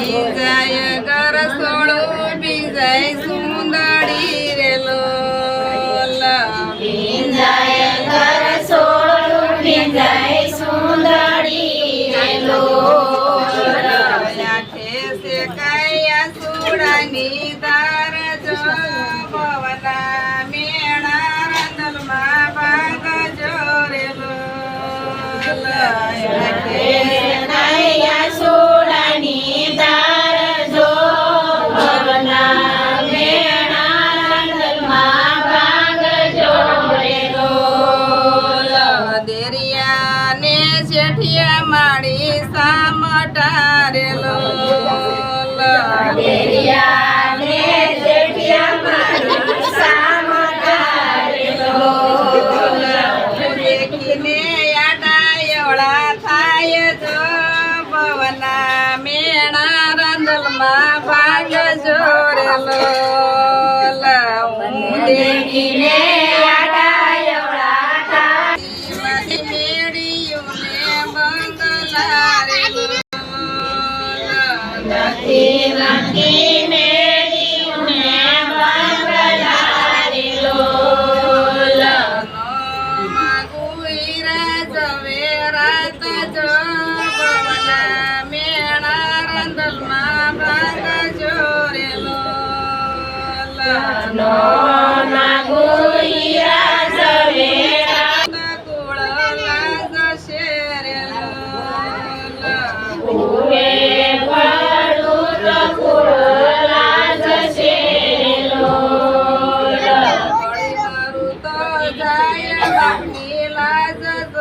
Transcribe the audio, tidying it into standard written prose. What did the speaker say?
બીજાય ઘર સોળું બીજાય સુંદરી રે લોલ બીજાય ઘર સોળું બીજાય સુંદરી રે લોલ છે કાયા સુડાની ધાર જો ભવના મેણા રંદલમાં ભાગ જો રે લોલ નૈયા સોડાની દાર જો ભવના મેણા રંગમાં ભાગ જો રે લોલ દેરિયા ને શેઠિયા માડી સામટા રે લોલ દેરિયા ને જેઠિયા મારી સામટા રે લોલ દેખીને યાડાયવડા થાય જો ભવના મેણા રંદલમાં ભાગ જો રે લોલ હું દેખીને આડાયવડા થાય દેખી મેળીઓને બંગલા રે લોલ નથી નક્કી મેળીને બંગલા રે લોલ નો